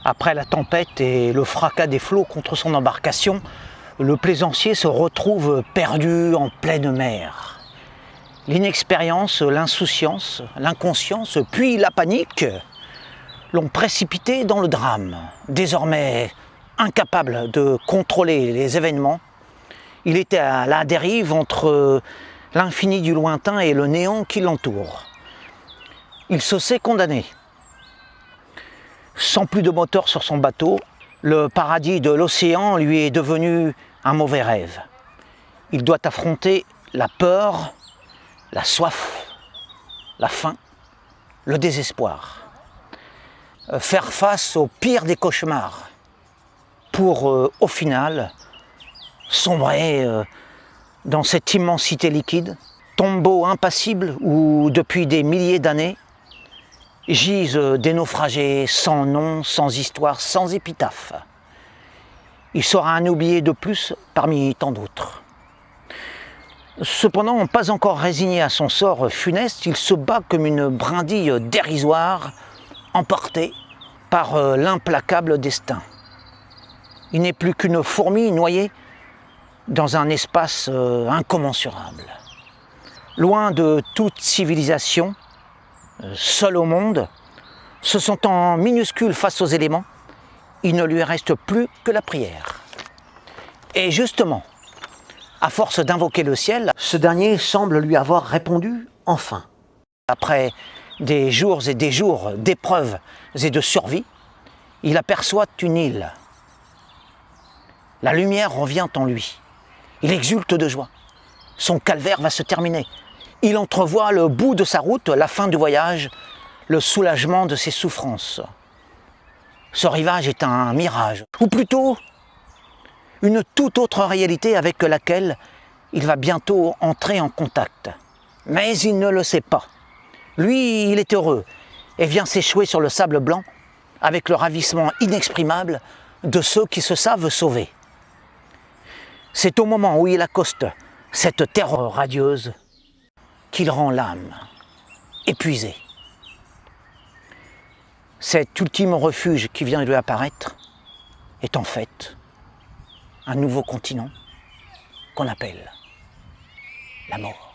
Après la tempête et le fracas des flots contre son embarcation, le plaisancier se retrouve perdu en pleine mer. L'inexpérience, l'insouciance, l'inconscience, puis la panique l'ont précipité dans le drame. Désormais incapable de contrôler les événements, il était à la dérive entre l'infini du lointain et le néant qui l'entoure. Il se sait condamné. Sans plus de moteur sur son bateau, le paradis de l'océan lui est devenu un mauvais rêve. Il doit affronter la peur, la soif, la faim, le désespoir. Faire face au pire des cauchemars pour, au final, sombrer dans cette immensité liquide, tombeau impassible où, depuis des milliers d'années, gisent des naufragés sans nom, sans histoire, sans épitaphe. Il sera un oublié de plus parmi tant d'autres. Cependant, pas encore résigné à son sort funeste, il se bat comme une brindille dérisoire, emporté par l'implacable destin. Il n'est plus qu'une fourmi noyée dans un espace incommensurable. Loin de toute civilisation, seul au monde, se sentant minuscule face aux éléments, il ne lui reste plus que la prière. Et justement, à force d'invoquer le ciel, ce dernier semble lui avoir répondu enfin. Après des jours et des jours d'épreuves et de survie, il aperçoit une île. La lumière revient en lui. Il exulte de joie. Son calvaire va se terminer. Il entrevoit le bout de sa route, la fin du voyage, le soulagement de ses souffrances. Ce rivage est un mirage, ou plutôt une toute autre réalité avec laquelle il va bientôt entrer en contact. Mais il ne le sait pas. Lui, il est heureux et vient s'échouer sur le sable blanc avec le ravissement inexprimable de ceux qui se savent sauvés. C'est au moment où il accoste cette terre radieuse qu'il rend l'âme épuisée. Cet ultime refuge qui vient de lui apparaître est en fait un nouveau continent qu'on appelle la mort.